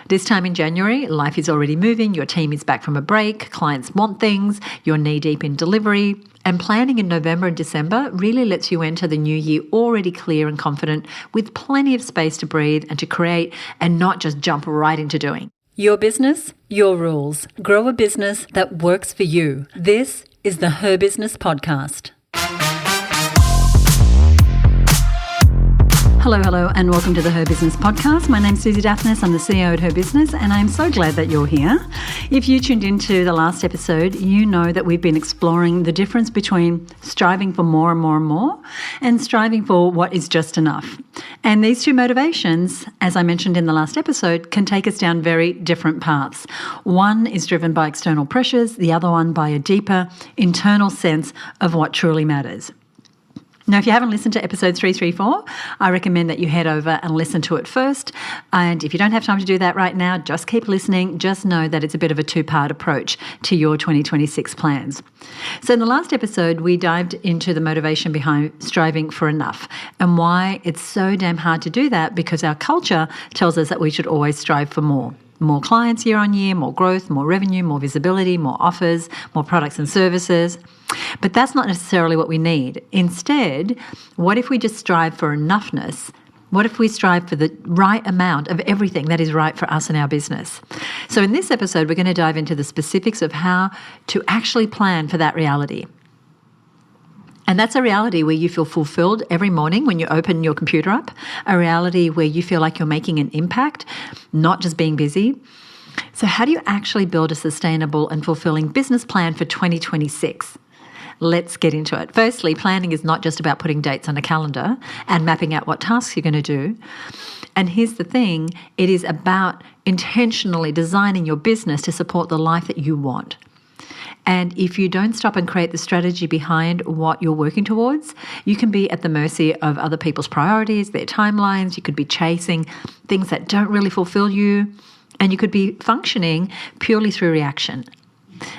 This time in January, life is already moving, your team is back from a break, clients want things, you're knee-deep in delivery, and planning in November and December really lets you enter the new year already clear and confident with plenty of space to breathe and to create and not just jump right into doing. Your business, your rules. Grow a business that works for you. This is the HerBusiness Podcast. Hello, and welcome to the HerBusiness Podcast. My name's Susie Daphnis. I'm the CEO at HerBusiness, and I'm so glad that you're here. If you tuned into the last episode, you know that we've been exploring the difference between striving for more and more and more and striving for what is just enough. And these two motivations, as I mentioned in the last episode, can take us down very different paths. One is driven by external pressures, the other one by a deeper internal sense of what truly matters. Now, if you haven't listened to episode 334, I recommend that you head over and listen to it first. And if you don't have time to do that right now, just keep listening. Just know that it's a bit of a two-part approach to your 2026 plans. So in the last episode, we dived into the motivation behind striving for enough and why it's so damn hard to do that, because our culture tells us that we should always strive for more. More clients year on year, more growth, more revenue, more visibility, more offers, more products and services. But that's not necessarily what we need. Instead, what if we just strive for enoughness? What if we strive for the right amount of everything that is right for us and our business? So in this episode, we're going to dive into the specifics of how to actually plan for that reality. And that's a reality where you feel fulfilled every morning when you open your computer up, a reality where you feel like you're making an impact, not just being busy. So how do you actually build a sustainable and fulfilling business plan for 2026? Let's get into it. Firstly, planning is not just about putting dates on a calendar and mapping out what tasks you're going to do. And here's the thing, it is about intentionally designing your business to support the life that you want. And if you don't stop and create the strategy behind what you're working towards, you can be at the mercy of other people's priorities, their timelines. You could be chasing things that don't really fulfill you, and you could be functioning purely through reaction.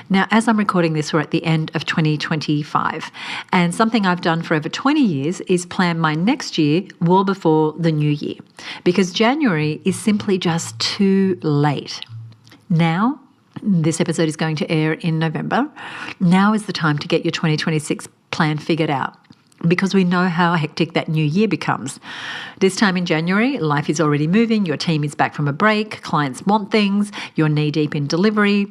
Now, as I'm recording this, we're at the end of 2025, and something I've done for over 20 years is plan my next year well before the new year, because January is simply just too late. Now, this episode is going to air in November. Now is the time to get your 2026 plan figured out, because we know how hectic that new year becomes. This time in January, life is already moving, your team is back from a break, clients want things, you're knee-deep in delivery.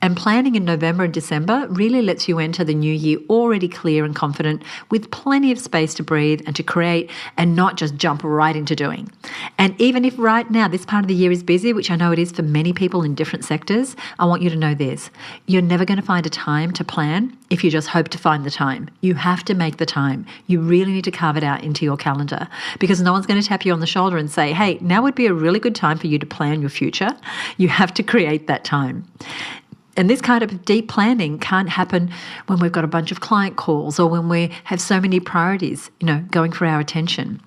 And planning in November and December really lets you enter the new year already clear and confident with plenty of space to breathe and to create and not just jump right into doing. And even if right now this part of the year is busy, which I know it is for many people in different sectors, I want you to know this. You're never going to find a time to plan if you just hope to find the time. You have to make the time. You really need to carve it out into your calendar, because no one's going to tap you on the shoulder and say, hey, now would be a really good time for you to plan your future. You have to create that time. And this kind of deep planning can't happen when we've got a bunch of client calls or when we have so many priorities, going for our attention.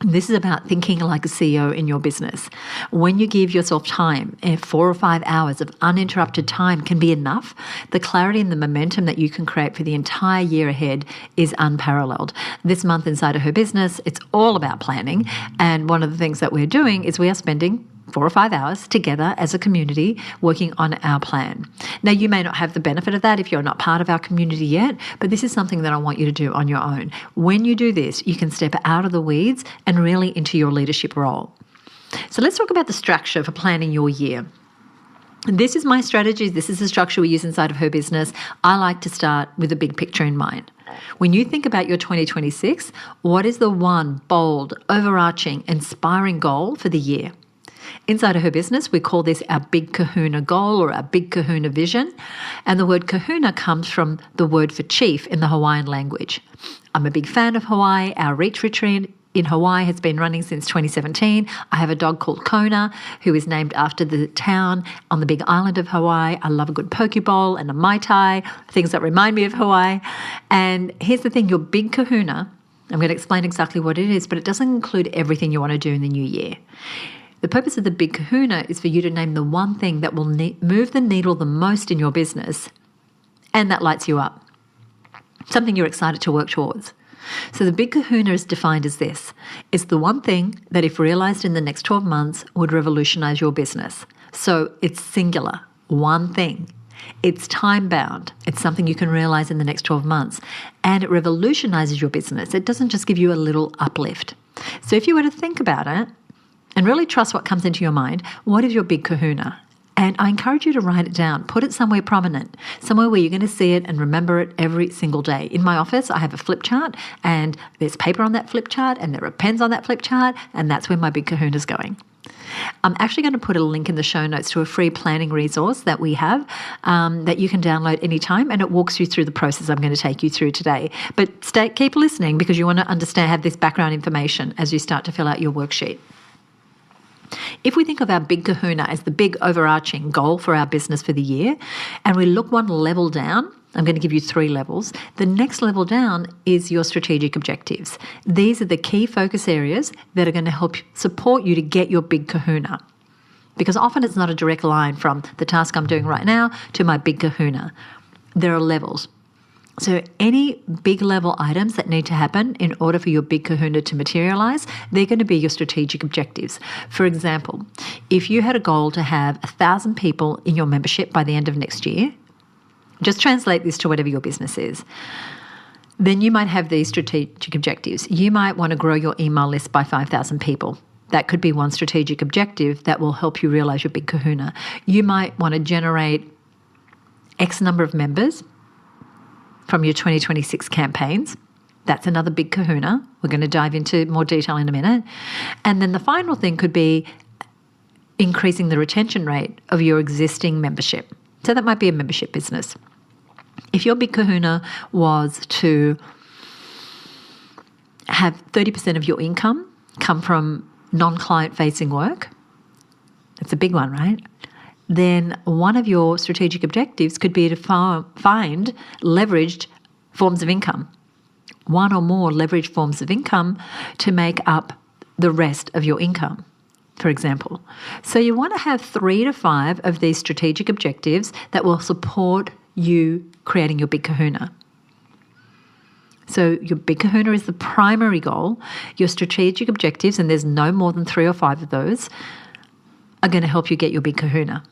This is about thinking like a CEO in your business. When you give yourself time, 4 or 5 hours of uninterrupted time can be enough. The clarity and the momentum that you can create for the entire year ahead is unparalleled. This month inside of HerBusiness, it's all about planning. And one of the things that we're doing is we are spending 4 or 5 hours together as a community working on our plan. Now, you may not have the benefit of that if you're not part of our community yet, but this is something that I want you to do on your own. When you do this, you can step out of the weeds and really into your leadership role. So let's talk about the structure for planning your year. This is my strategy. This is the structure we use inside of HerBusiness. I like to start with a big picture in mind. When you think about your 2026, what is the one bold, overarching, inspiring goal for the year? Inside of HerBusiness, we call this our big kahuna goal or our big kahuna vision. And the word kahuna comes from the word for chief in the Hawaiian language. I'm a big fan of Hawaii. Our retreat in Hawaii has been running since 2017. I have a dog called Kona, who is named after the town on the big island of Hawaii. I love a good poke bowl and a mai tai, things that remind me of Hawaii. And here's the thing, your big kahuna, I'm going to explain exactly what it is, but it doesn't include everything you want to do in the new year. The purpose of the big kahuna is for you to name the one thing that will move the needle the most in your business and that lights you up, something you're excited to work towards. So the big kahuna is defined as this. It's the one thing that, if realized in the next 12 months, would revolutionize your business. So it's singular, one thing. It's time-bound. It's something you can realize in the next 12 months. And it revolutionizes your business. It doesn't just give you a little uplift. So if you were to think about it and really trust what comes into your mind, what is your big kahuna? And I encourage you to write it down. Put it somewhere prominent, somewhere where you're going to see it and remember it every single day. In my office, I have a flip chart, and there's paper on that flip chart, and there are pens on that flip chart, and that's where my big kahuna is going. I'm actually going to put a link in the show notes to a free planning resource that we have that you can download anytime, and it walks you through the process I'm going to take you through today. But keep listening, because you want to have this background information as you start to fill out your worksheet. If we think of our big kahuna as the big overarching goal for our business for the year, and we look one level down, I'm going to give you 3 levels. The next level down is your strategic objectives. These are the key focus areas that are going to help support you to get your big kahuna. Because often it's not a direct line from the task I'm doing right now to my big kahuna. There are levels. So any big level items that need to happen in order for your big kahuna to materialize, they're going to be your strategic objectives. For example, if you had a goal to have 1,000 people in your membership by the end of next year, just translate this to whatever your business is, then you might have these strategic objectives. You might want to grow your email list by 5,000 people. That could be one strategic objective that will help you realize your big kahuna. You might want to generate X number of members from your 2026 campaigns. That's another big kahuna. We're going to dive into more detail in a minute. And then the final thing could be increasing the retention rate of your existing membership. So that might be a membership business. If your big kahuna was to have 30% of your income come from non-client facing work, that's a big one, right? Then one of your strategic objectives could be to find leveraged forms of income, one or more leveraged forms of income to make up the rest of your income, for example. So you want to have 3 to 5 of these strategic objectives that will support you creating your big kahuna. So your big kahuna is the primary goal. Your strategic objectives, and there's no more than 3 or 5 of those, are going to help you get your big kahuna.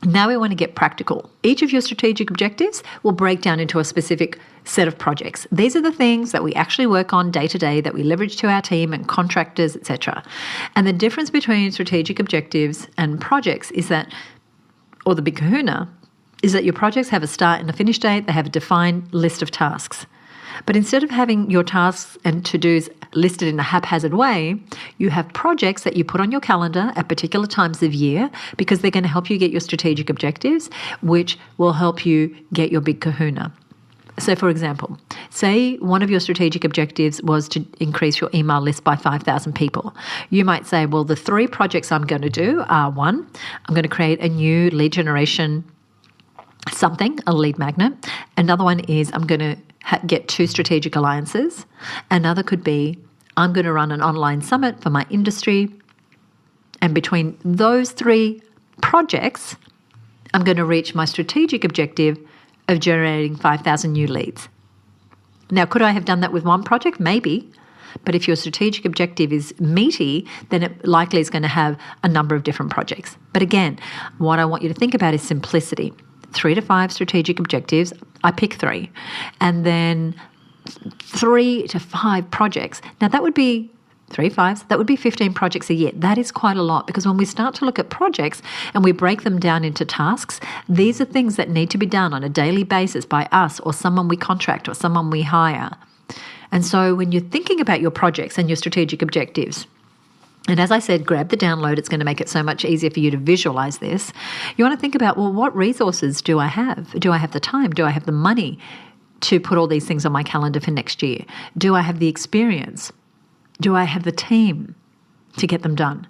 Now we want to get practical. Each of your strategic objectives will break down into a specific set of projects. These are the things that we actually work on day to day, that we leverage to our team and contractors, etc. And the difference between strategic objectives and projects is that, or the big kahuna, is that your projects have a start and a finish date. They have a defined list of tasks. But instead of having your tasks and to-dos listed in a haphazard way, you have projects that you put on your calendar at particular times of year, because they're going to help you get your strategic objectives, which will help you get your big kahuna. So, for example, say one of your strategic objectives was to increase your email list by 5,000 people. You might say, well, the 3 projects I'm going to do are: 1, I'm going to create a new lead generation something, a lead magnet. Another one is I'm going to get 2 strategic alliances. Another could be I'm going to run an online summit for my industry. And between those 3 projects, I'm going to reach my strategic objective of generating 5,000 new leads. Now, could I have done that with 1 project? Maybe. But if your strategic objective is meaty, then it likely is going to have a number of different projects. But again, what I want you to think about is simplicity. 3 to 5 strategic objectives. I pick 3. And then 3 to 5 projects. Now that would be 3 5s. That would be 15 projects a year. That is quite a lot, because when we start to look at projects and we break them down into tasks, these are things that need to be done on a daily basis by us or someone we contract or someone we hire. And so when you're thinking about your projects and your strategic objectives, and as I said, grab the download. It's going to make it so much easier for you to visualize this. You want to think about, well, what resources do I have? Do I have the time? Do I have the money to put all these things on my calendar for next year? Do I have the experience? Do I have the team to get them done?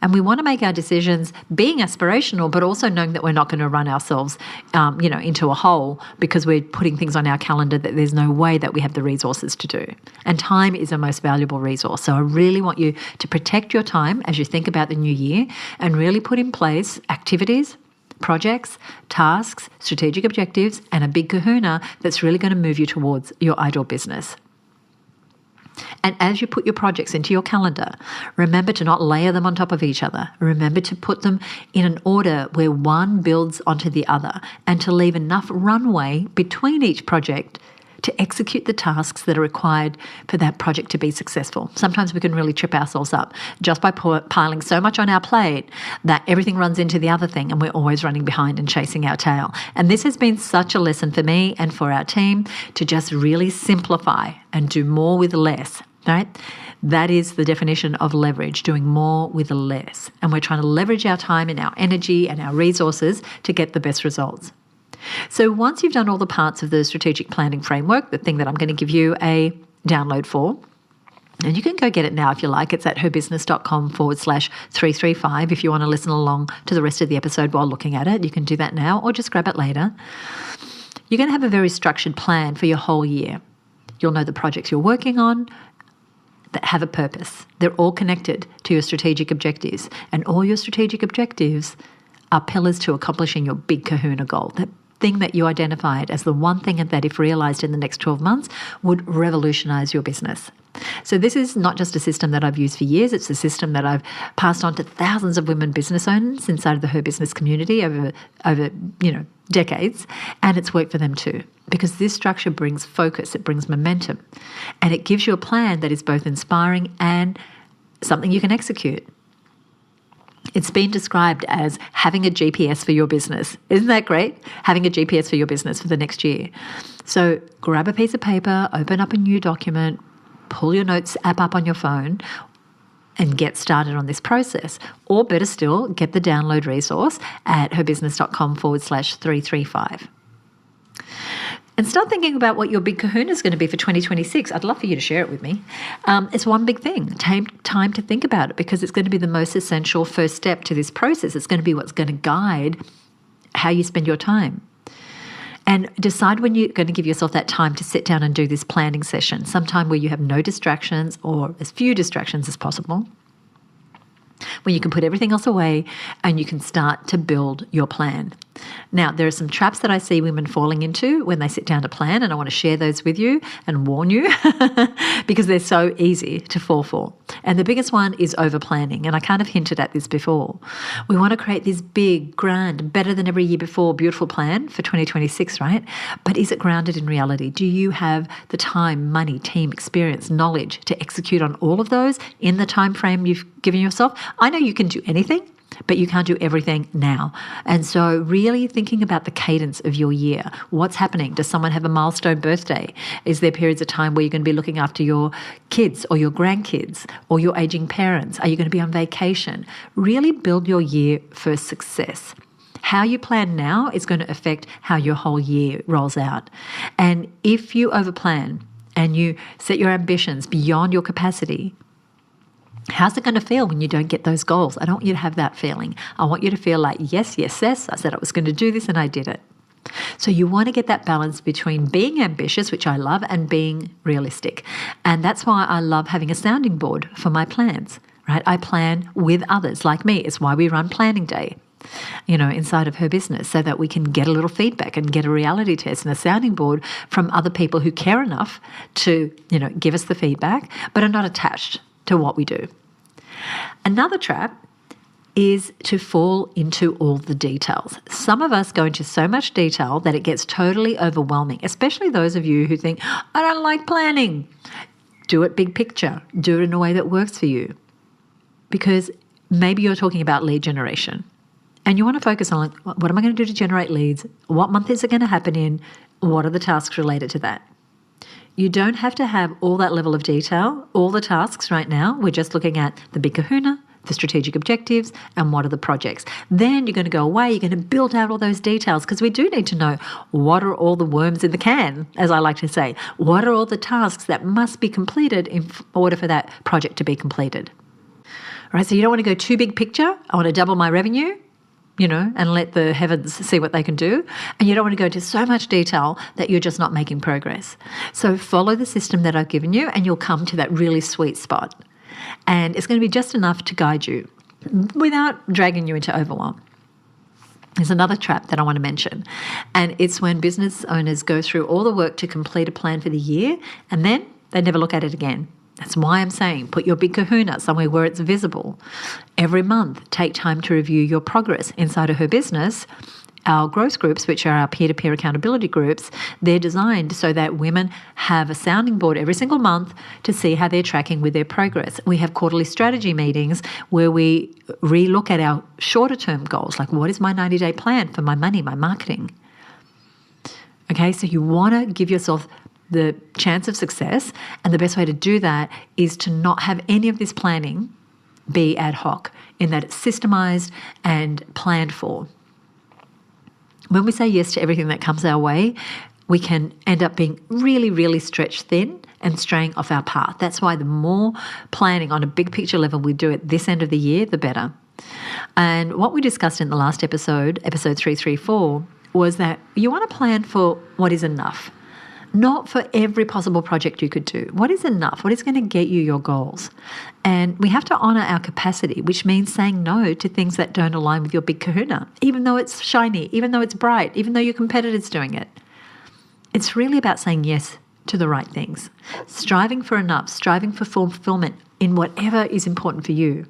And we want to make our decisions being aspirational, but also knowing that we're not going to run ourselves, into a hole because we're putting things on our calendar that there's no way that we have the resources to do. And time is the most valuable resource. So I really want you to protect your time as you think about the new year and really put in place activities, projects, tasks, strategic objectives, and a big kahuna that's really going to move you towards your ideal business. And as you put your projects into your calendar, remember to not layer them on top of each other. Remember to put them in an order where one builds onto the other, and to leave enough runway between each project to execute the tasks that are required for that project to be successful. Sometimes we can really trip ourselves up just by piling so much on our plate that everything runs into the other thing, and we're always running behind and chasing our tail. And this has been such a lesson for me and for our team, to just really simplify and do more with less, right? That is the definition of leverage, doing more with less. And we're trying to leverage our time and our energy and our resources to get the best results. So once you've done all the parts of the strategic planning framework, the thing that I'm going to give you a download for, and you can go get it now if you like. It's at herbusiness.com/335 if you want to listen along to the rest of the episode while looking at it. You can do that now, or just grab it later. You're going to have a very structured plan for your whole year. You'll know the projects you're working on that have a purpose. They're all connected to your strategic objectives, and all your strategic objectives are pillars to accomplishing your big kahuna goal, that thing that you identified as the one thing that, if realized in the next 12 months, would revolutionize your business. So this is not just a system that I've used for years. It's a system that I've passed on to thousands of women business owners inside of the HerBusiness community over decades, and it's worked for them too. Because this structure brings focus, it brings momentum, and it gives you a plan that is both inspiring and something you can execute. It's been described as having a GPS for your business. Isn't that great? Having a GPS for your business for the next year. So grab a piece of paper, open up a new document, pull your notes app up on your phone, and get started on this process. Or better still, get the download resource at herbusiness.com/335. And start thinking about what your big kahuna is going to be for 2026. I'd love for you to share it with me. It's one big thing. Time to think about it, because it's going to be the most essential first step to this process. It's going to be what's going to guide how you spend your time. And decide when you're going to give yourself that time to sit down and do this planning session, sometime where you have no distractions, or as few distractions as possible, when you can put everything else away and you can start to build your plan. Now, there are some traps that I see women falling into when they sit down to plan, and I want to share those with you and warn you because they're so easy to fall for. And the biggest one is over-planning, and I kind of hinted at this before. We want to create this big, grand, better than every year before, beautiful plan for 2026, right? But is it grounded in reality? Do you have the time, money, team, experience, knowledge to execute on all of those in the time frame you've given yourself? I know you can do anything, but you can't do everything now. And so really thinking about the cadence of your year. What's happening? Does someone have a milestone birthday? Is there periods of time where you're going to be looking after your kids or your grandkids or your aging parents? Are you going to be on vacation? Really build your year for success. How you plan now is going to affect how your whole year rolls out. And if you overplan and you set your ambitions beyond your capacity, how's it going to feel when you don't get those goals? I don't want you to have that feeling. I want you to feel like, yes, I said I was going to do this and I did it. So you want to get that balance between being ambitious, which I love, and being realistic. And that's why I love having a sounding board for my plans, right? I plan with others like me. It's why we run planning day, inside of HerBusiness, so that we can get a little feedback and get a reality test and a sounding board from other people who care enough to, give us the feedback, but are not attached to what we do. Another trap is to fall into all the details. Some of us go into so much detail that it gets totally overwhelming, especially those of you who think, I don't like planning. Do it big picture. Do it in a way that works for you. Because maybe you're talking about lead generation and you want to focus on, what am I going to do to generate leads? What month is it going to happen in? What are the tasks related to that? You don't have to have all that level of detail, all the tasks right now. We're just looking at the big kahuna, the strategic objectives, and what are the projects. Then you're going to go away, you're going to build out all those details, because we do need to know what are all the worms in the can, as I like to say. What are all the tasks that must be completed in order for that project to be completed? All right, so you don't want to go too big picture. I want to double my revenue, and let the heavens see what they can do. And you don't want to go into so much detail that you're just not making progress. So follow the system that I've given you and you'll come to that really sweet spot. And it's going to be just enough to guide you without dragging you into overwhelm. There's another trap that I want to mention, and it's when business owners go through all the work to complete a plan for the year and then they never look at it again. That's why I'm saying put your big kahuna somewhere where it's visible. Every month, take time to review your progress inside of Her Business. Our growth groups, which are our peer-to-peer accountability groups, they're designed so that women have a sounding board every single month to see how they're tracking with their progress. We have quarterly strategy meetings where we relook at our shorter-term goals, like what is my 90-day plan for my money, my marketing. Okay, so you want to give yourself the chance of success, and the best way to do that is to not have any of this planning be ad hoc, in that it's systemized and planned for. When we say yes to everything that comes our way, we can end up being really, really stretched thin and straying off our path. That's why the more planning on a big picture level we do at this end of the year, the better. And what we discussed in the last episode 334, was that you want to plan for what is enough. Not for every possible project you could do. What is enough? What is going to get you your goals? And we have to honour our capacity, which means saying no to things that don't align with your big kahuna, even though it's shiny, even though it's bright, even though your competitor's doing it. It's really about saying yes to the right things, striving for enough, striving for fulfillment in whatever is important for you.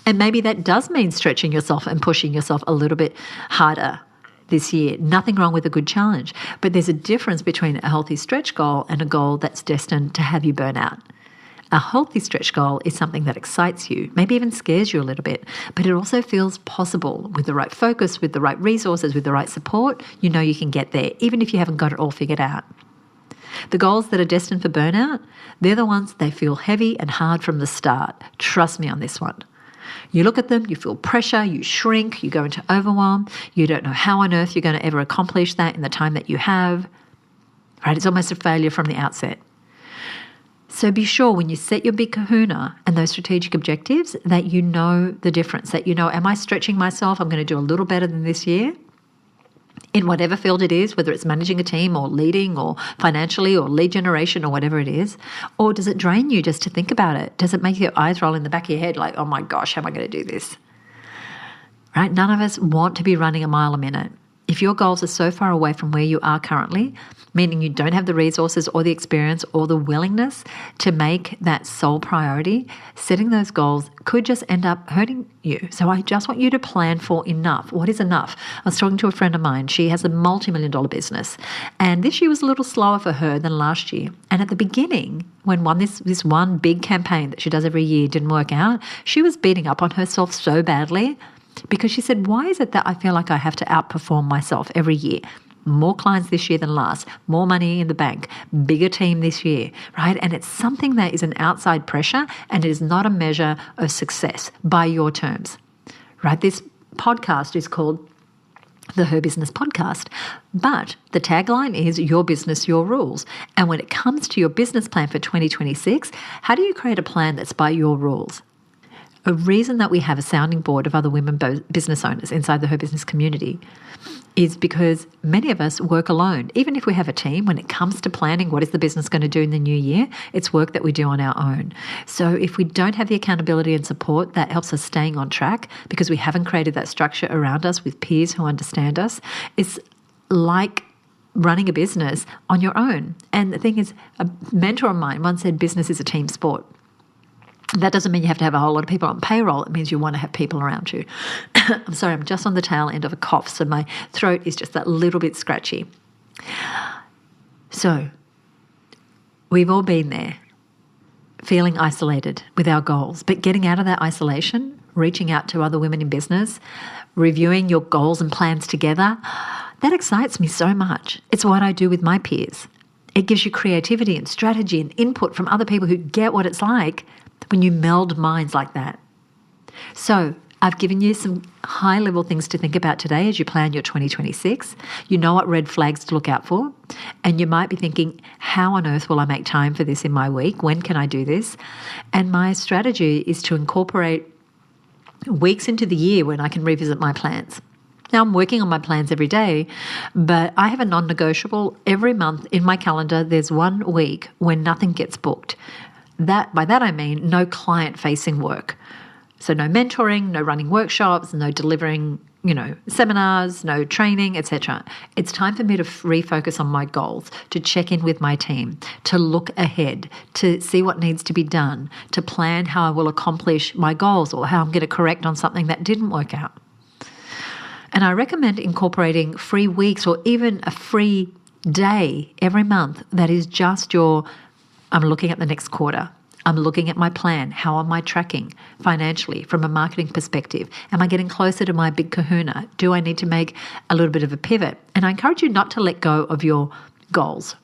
And maybe that does mean stretching yourself and pushing yourself a little bit harder this year. Nothing wrong with a good challenge, but there's a difference between a healthy stretch goal and a goal that's destined to have you burn out. A healthy stretch goal is something that excites you, maybe even scares you a little bit, but it also feels possible with the right focus, with the right resources, with the right support. You know you can get there, even if you haven't got it all figured out. The goals that are destined for burnout, they're the ones they feel heavy and hard from the start. Trust me on this one. You look at them, you feel pressure, you shrink, you go into overwhelm, you don't know how on earth you're going to ever accomplish that in the time that you have. Right? It's almost a failure from the outset. So be sure when you set your big kahuna and those strategic objectives that you know the difference, that you know, am I stretching myself? I'm going to do a little better than this year in whatever field it is, whether it's managing a team or leading or financially or lead generation or whatever it is. Or does it drain you just to think about it? Does it make your eyes roll in the back of your head like, oh my gosh, how am I going to do this? Right? None of us want to be running a mile a minute. If your goals are so far away from where you are currently, meaning you don't have the resources or the experience or the willingness to make that sole priority, setting those goals could just end up hurting you. So I just want you to plan for enough. What is enough? I was talking to a friend of mine. She has a multi-million-dollar business. And this year was a little slower for her than last year. And at the beginning, when this one big campaign that she does every year didn't work out, she was beating up on herself so badly because she said, why is it that I feel like I have to outperform myself every year? More clients this year than last, more money in the bank, bigger team this year, right? And it's something that is an outside pressure and it is not a measure of success by your terms, right? This podcast is called the HerBusiness Podcast, but the tagline is your business, your rules. And when it comes to your business plan for 2026, how do you create a plan that's by your rules? A reason that we have a sounding board of other women business owners inside the HerBusiness community is because many of us work alone. Even if we have a team, when it comes to planning what is the business going to do in the new year, it's work that we do on our own. So if we don't have the accountability and support that helps us staying on track because we haven't created that structure around us with peers who understand us, it's like running a business on your own. And the thing is, a mentor of mine once said business is a team sport. That doesn't mean you have to have a whole lot of people on payroll. It means you want to have people around you. I'm sorry, I'm just on the tail end of a cough, so my throat is just that little bit scratchy. So we've all been there, feeling isolated with our goals, but getting out of that isolation, reaching out to other women in business, reviewing your goals and plans together, that excites me so much. It's what I do with my peers. It gives you creativity and strategy and input from other people who get what it's like when you meld minds like that. So I've given you some high-level things to think about today as you plan your 2026. You know what red flags to look out for. And you might be thinking, how on earth will I make time for this in my week? When can I do this? And my strategy is to incorporate weeks into the year when I can revisit my plans. Now, I'm working on my plans every day, but I have a non-negotiable. Every month in my calendar, there's 1 week when nothing gets booked. By that I mean no client-facing work. So no mentoring, no running workshops, no delivering seminars, no training, etc. It's time for me to refocus on my goals, to check in with my team, to look ahead, to see what needs to be done, to plan how I will accomplish my goals or how I'm going to correct on something that didn't work out. And I recommend incorporating free weeks or even a free day every month that is just I'm looking at the next quarter. I'm looking at my plan. How am I tracking financially from a marketing perspective? Am I getting closer to my big kahuna? Do I need to make a little bit of a pivot? And I encourage you not to let go of your goals.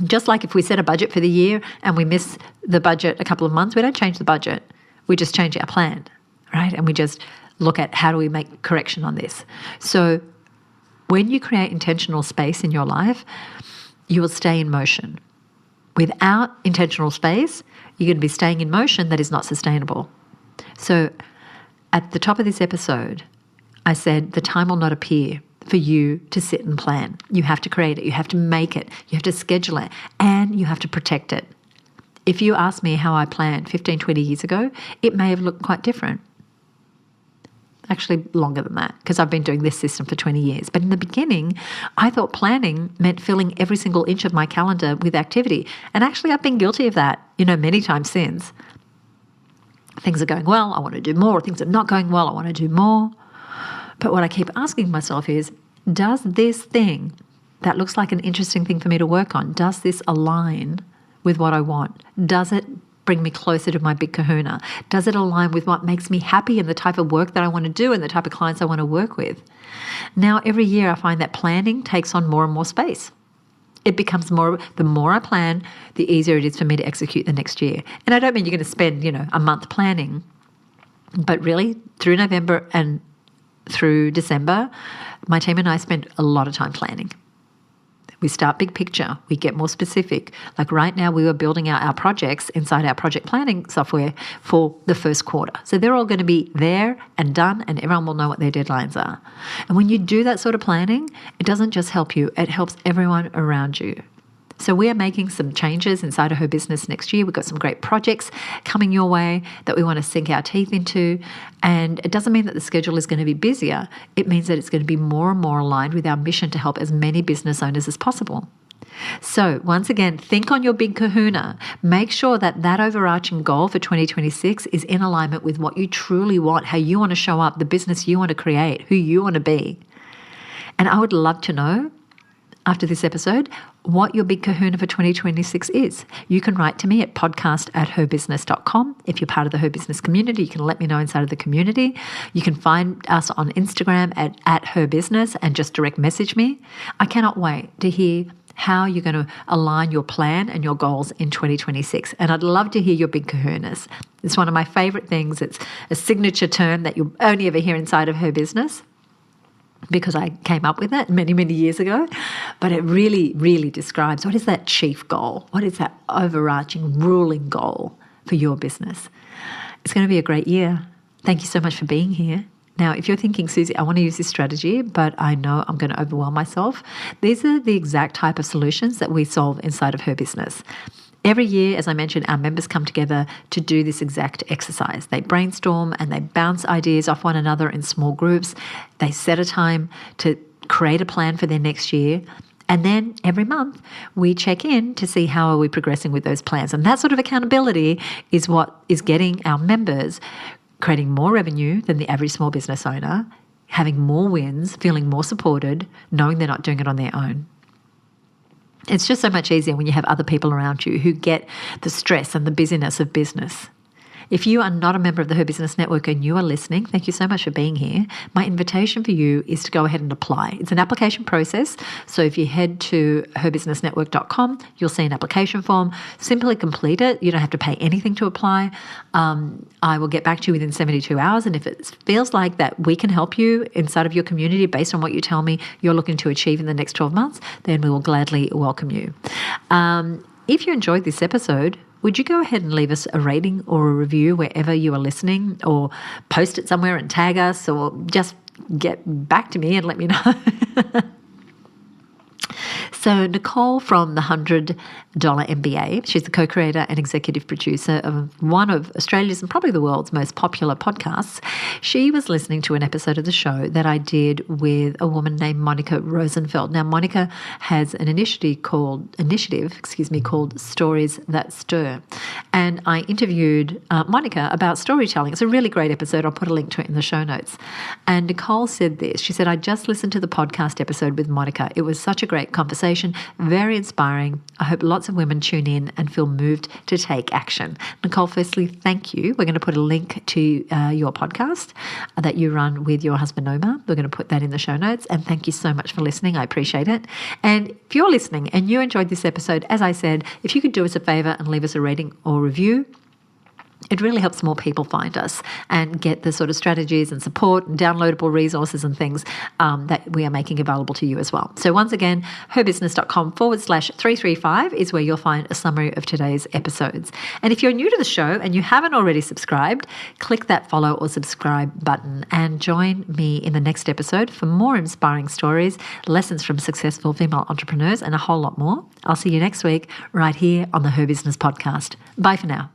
Just like if we set a budget for the year and we miss the budget a couple of months, we don't change the budget. We just change our plan, right? And we just look at how do we make correction on this. So when you create intentional space in your life, you will stay in motion. Without intentional space, you're going to be staying in motion that is not sustainable. So at the top of this episode, I said the time will not appear for you to sit and plan. You have to create it. You have to make it. You have to schedule it. And you have to protect it. If you ask me how I planned 15, 20 years ago, it may have looked quite different. Actually, longer than that, because I've been doing this system for 20 years. But in the beginning, I thought planning meant filling every single inch of my calendar with activity. And actually, I've been guilty of that, many times since. Things are going well, I want to do more. Things are not going well, I want to do more. But what I keep asking myself is, does this thing that looks like an interesting thing for me to work on, does this align with what I want? Does it bring me closer to my big kahuna? Does it align with what makes me happy and the type of work that I want to do and the type of clients I want to work with? Now, every year I find that planning takes on more and more space. It becomes the more I plan, the easier it is for me to execute the next year. And I don't mean you're going to spend, a month planning, but really through November and through December, my team and I spend a lot of time planning. We start big picture. We get more specific. Like right now, we were building out our projects inside our project planning software for the first quarter. So they're all going to be there and done, and everyone will know what their deadlines are. And when you do that sort of planning, it doesn't just help you, it helps everyone around you. So we are making some changes inside of Her Business next year. We've got some great projects coming your way that we want to sink our teeth into. And it doesn't mean that the schedule is going to be busier. It means that it's going to be more and more aligned with our mission to help as many business owners as possible. So once again, think on your big kahuna. Make sure that that overarching goal for 2026 is in alignment with what you truly want, how you want to show up, the business you want to create, who you want to be. And I would love to know, after this episode, what your big kahuna for 2026 is. You can write to me at podcast@herbusiness.com. If you're part of the Her Business community, you can let me know inside of the community. You can find us on Instagram at HerBusiness and just direct message me. I cannot wait to hear how you're going to align your plan and your goals in 2026. And I'd love to hear your big kahunas. It's one of my favorite things. It's a signature term that you'll only ever hear inside of Her Business, because I came up with it many, many years ago. But it really, really describes what is that chief goal? What is that overarching ruling goal for your business? It's going to be a great year. Thank you so much for being here. Now, if you're thinking, Susie, I want to use this strategy, but I know I'm going to overwhelm myself, these are the exact type of solutions that we solve inside of Her Business. Every year, as I mentioned, our members come together to do this exact exercise. They brainstorm and they bounce ideas off one another in small groups. They set a time to create a plan for their next year. And then every month we check in to see how are we progressing with those plans. And that sort of accountability is what is getting our members creating more revenue than the average small business owner, having more wins, feeling more supported, knowing they're not doing it on their own. It's just so much easier when you have other people around you who get the stress and the busyness of business. If you are not a member of the Her Business Network and you are listening, thank you so much for being here. My invitation for you is to go ahead and apply. It's an application process. So if you head to herbusinessnetwork.com, you'll see an application form. Simply complete it. You don't have to pay anything to apply. I will get back to you within 72 hours. And if it feels like that we can help you inside of your community based on what you tell me you're looking to achieve in the next 12 months, then we will gladly welcome you. If you enjoyed this episode, would you go ahead and leave us a rating or a review wherever you are listening, or post it somewhere and tag us, or just get back to me and let me know. So Nicole from the $100 MBA, she's the co-creator and executive producer of one of Australia's and probably the world's most popular podcasts. She was listening to an episode of the show that I did with a woman named Monica Rosenfeld. Now, Monica has an initiative called Stories That Stir. And I interviewed Monica about storytelling. It's a really great episode. I'll put a link to it in the show notes. And Nicole said this. She said, I just listened to the podcast episode with Monica. It was such a great conversation, very inspiring. I hope lots of women tune in and feel moved to take action. Nicole, firstly, thank you. We're going to put a link to your podcast that you run with your husband, Omar. We're going to put that in the show notes. And thank you so much for listening. I appreciate it. And if you're listening and you enjoyed this episode, as I said, if you could do us a favor and leave us a rating or review, it really helps more people find us and get the sort of strategies and support and downloadable resources and things that we are making available to you as well. So once again, herbusiness.com/335 is where you'll find a summary of today's episodes. And if you're new to the show and you haven't already subscribed, click that follow or subscribe button and join me in the next episode for more inspiring stories, lessons from successful female entrepreneurs, and a whole lot more. I'll see you next week right here on the Her Business Podcast. Bye for now.